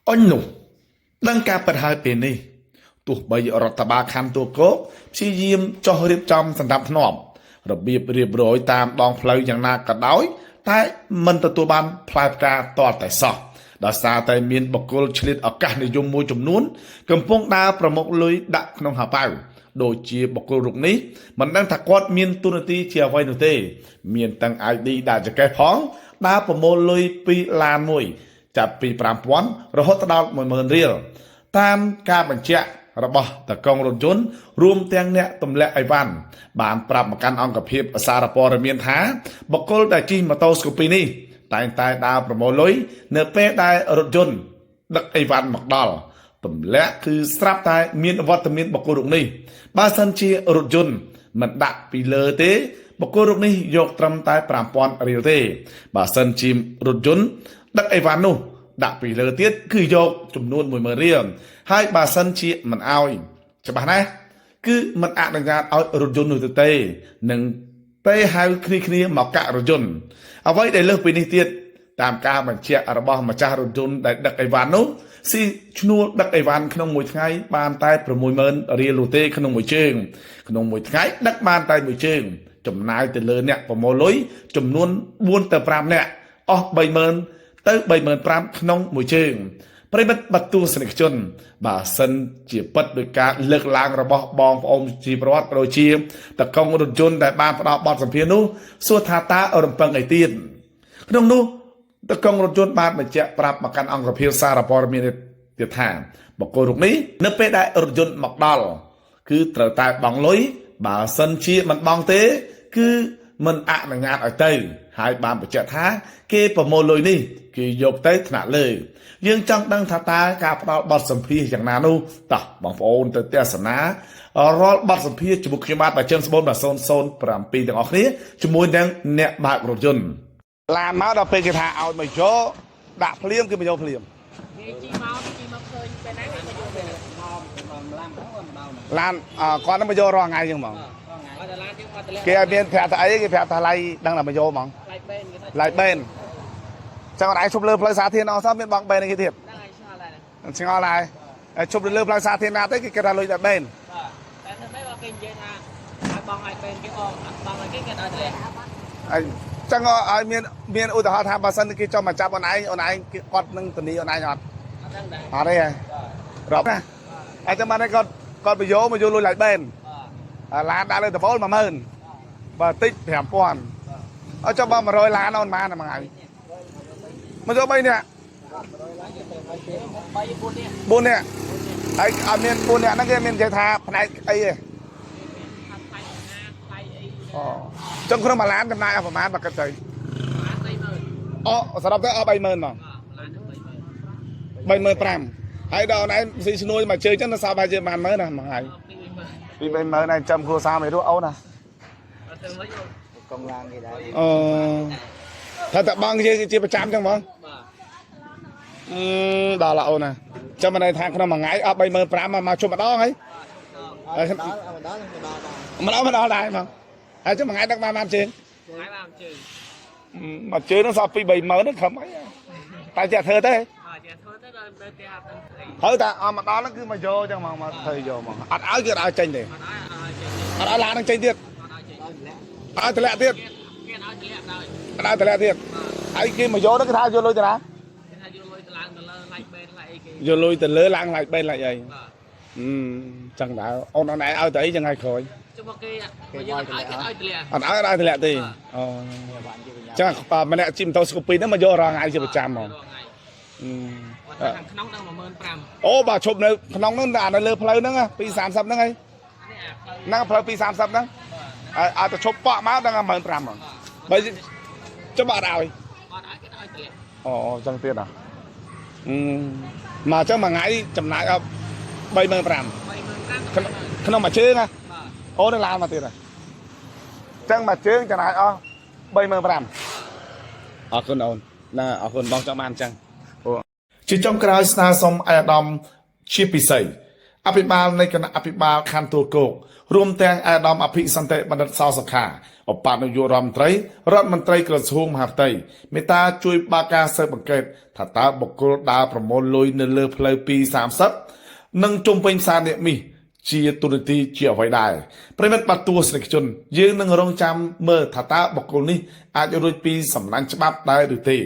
អញនោះដឹងការពិតហើយពេលនេះទោះបីរដ្ឋបាលខណ្ឌទួលគោកព្យាយាមចោះរៀបចំសម្រាប់ធ្នាប់របៀបរៀបរយតាមដងផ្លូវយ៉ាងណាក៏ដោយតែមិនទទួលបានផ្លែផ្កាតរតែសោះដោយសារតែមានបកគលឆ្លៀតឱកាសនិយមមួយចំនួនកំពុងដើរប្រមុខលុយដាក់ក្នុងហាប៉ៅដូចជាបកគលរូបនេះមិនដឹងថាគាត់មានទូនាទីជាអ្វីនោះទេមានទាំង ID ដាក់ចកេះផងដើរប្រមូលលុយពីឡានមួយចាប់ពី 5,000 រហូតដល់ 10,000 រៀលតាមការបញ្ជាក់របស់តកងរថយន្តរួមទាំងអ្នកទម្លាក់អីវ៉ាន់បានប្រាប់មកកាន់អង្គភាពសារព័ត៌មានថាបកគលដែលជិះម៉ូតូស្គូពីនេះតែងតែដើរប្រមូលលុយនៅពេលដែលរថយន្តដឹកអីវ៉ាន់មកដល់ទម្លាក់គឺស្រាប់តែមានវត្តមានបកគលរូបនេះបើសិនជារថយន្តមិនដាក់ពីលើទេបកគលរូបនេះយកត្រឹមតែ 5,000 រៀលទេបើសិនជារថយន្តដឹកអីវ៉ាន់នោះដាក់ពីលើទៀតគឺយកចំនួន 10,000 រៀលហើយបើសិនជាមិនអោយច្បាស់ណាស់គឺមិនអនុញ្ញាតឲ្យរថយន្តនោះទៅទេនឹងទេហៅគ្នាមកកាក់រថយន្តអ្វីដែលលើសពីនេះទៀតតាមការបញ្ជាក់របស់ម្ចាស់រថយន្តដែលដឹកអីវ៉ាន់នោះស៊ីឈ្នួលដឹកអីវ៉ាន់ក្នុងមួយថ្ងៃបានតែ 60,000 រៀលនោះទេក្នុងមួយជើងក្នុងមួយថ្ងៃដឹកបានតែមួយជើងចំណាយទៅលើអ្នកប្រមូលលុយចំនួន 4 ទៅ 5 នាក់អស់ 30,000 ទៅ 35,000 ក្នុងមួយជើងប្រិមិត្តបទស្សនិកជនបើសិនជាពិតដោយការលើកឡើងរបស់បងប្អូនជីវរដ្ឋដូចជាតកងរថយន្តដែលបានផ្ដល់បទសម្ភាសន៍នោះសួរថាតើរំពឹងអីទៀតក្នុងនោះតកងរថយន្តបានបញ្ជាក់ប្រាប់មកកាន់អង្គភាពសារព័ត៌មានទៀតថាបកគលរូបនេះនៅពេលដែលរថយន្តមកដល់គឺត្រូវតែបង់លុយបើសិនជាមិនបង់ទេគឺមិនអនុញ្ញាតឲ្យទៅហើយបានបញ្ជាក់ថាគេប្រមូលលុយនេះគេយកទៅថ្នាក់លើយើងចង់ដឹងថាតើការផ្ដល់បទសម្ភាសន៍យ៉ាងណានោះតោះបងប្អូនទៅទស្សនារាល់បទសម្ភាសន៍ជាមួយខ្ញុំបាទបើជើងស្បូនបាទ007ទាំងអស់គ្នាជាមួយនឹងអ្នកបើករថយន្តឡានមកដល់ពេលគេថាឲ្យមកយកដាក់ភ្លាមគឺមកយកភ្លាមគេជីមកឃើញពេលណាគេមកយកពេលឡានគាត់នឹងមកយករងថ្ងៃចឹងហ្មងគេឲ្យមានប្រាប់ថាអីគេប្រាប់ថាឡៃដឹងតែមកយកហ្មងឡៃបេនចឹងអត់ឯងឈប់លើផ្លូវសាធារណៈអស់សោះមានបងបេនគេទៀតឆ្ងល់ហើយឈប់លើផ្លូវសាធារណៈទៅគេគេថាលុយតែបេនតែទៅមិនគេនិយាយថាឲ្យបងឲ្យបេនគេអងបងឲ្យគេដល់ធ្លាក់ហើយចឹងឲ្យមានឧទាហរណ៍ថាបើសិនគេចង់មកចាប់អូនឯងគាត់នឹងធានាអូនឯងអត់ដឹងដែរអត់ទេរាប់ណាហើយតែមកគាត់មកយកលុយឡៃបេនឡានដាក់លើតបូល 10,000 បើតិច 5,000 អត់ចុះបើ100 ឡានអូនបានមួយថ្ងៃមកយក3នាក់4នាក់ហើយអត់មាន4នាក់ហ្នឹងគេមាននិយាយថាផ្នែកអីទេអូចឹងក្នុងមួយឡានចំណាយអស់ប្រហែលបើគិតទៅសរុបទៅអស់ 30,000 ហ្មង 35,000 ហើយដល់អូនឯងស៊ីឈ្នួលមកជើងចឹងទៅសល់បាយជើងបាន100,000ណាមួយថ្ងៃពី 30,000 ឯងចាំគ្រួសារមិនរួចអូនណាកងឡានគេដែរថាតបងជាប្រចាំចឹងហ្មងដល់ឡាអូនណាចាំមិនន័យថាក្នុងមួយថ្ងៃអស់ 35,000 មកជុំម្ដងហើយម្ដងដែរហ្មងហើយចាំមួយថ្ងៃដឹកបានជើងថ្ងៃបានជើងមកជើងនោះសល់ពី 30,000 ហ្នឹងខំអីតែចេះធ្វើទេចេះធ្វើទៅដល់ទៅផ្ទះអត់ដឹងស្អីហើយតែអត់មកដល់ហ្នឹងគឺមកយកចឹងហ្មងមកធ្វើយកហ្មងអត់ឲ្យគឺអត់ឲ្យចេញទេអត់ឲ្យឡានហ្នឹងចេញទៀតអត់ឲ្យតម្លាក់ទៀតគេឲ្យតម្លាក់ដល់អត់ឲ្យតម្លាក់ទៀតហើយគេមកយកហ្នឹងគេថាយកលុយទៅណាគេថាយកលុយទៅឡើងទៅលើឡៃបេនឡៃអីគេយកលុយទៅលើឡើងឡៃបេនឡៃអីចឹងដែរអូនឯងឲ្យទៅអីចឹងហើយក្រោយចុះមកគេយកឲ្យតម្លាក់អត់ឲ្យតម្លាក់ទេអូចឹងម្នាក់ជិះម៉ូតូស្គូពីហ្នឹងមកយករងថ្ងៃជាប្រចាំហ្មងខាងក្នុងដល់ 15,000 អូបើឈប់នៅក្នុងហ្នឹងអានៅលើផ្លូវហ្នឹងពី 30 ហ្នឹងហើយហ្នឹងផ្លូវពី 30 ហ្នឹងឲ្យទៅឈប់ប៉ក់មកដល់ 15,000 ហ្មងបើចុះបើអត់ឲ្យគេឲ្យតម្លាក់អូចឹងទៀតមកចឹងមួយថ្ងៃចំណាយអស់ 35,000 ក្នុងមួយជើងអូនឡើងមកទៀតចឹងមួយជើងចំណាយអស់ 35,000 អរគុណអូនណាអរគុណបងចង់បានចឹងជាចុងក្រោយស្នើសុំអាយដាមជាពិសេស អភិបាលនៃគណៈអភិបាលខណ្ឌទួលគោករួមទាំងអាដាមអភិសន្តិបណ្ឌិតសោសុខាឧបនាយករដ្ឋមន្ត្រីរដ្ឋមន្ត្រីក្រសួងមហាផ្ទៃមេត្តាជួយបើកការស៊ើបអង្កេតថាតើបុគ្គលដើរប្រមូលលុយនៅលើផ្លូវ230និងជុំវិញផ្សារអ្នកមីជាទូរទីជាអ្វីដែរប្រិមិត្តបាត់ទស្សនិកជនយើងនឹងរងចាំមើលថាតើបុគ្គលនេះអាចរួចពីសំណាញ់ច្បាប់ដែរឬទេ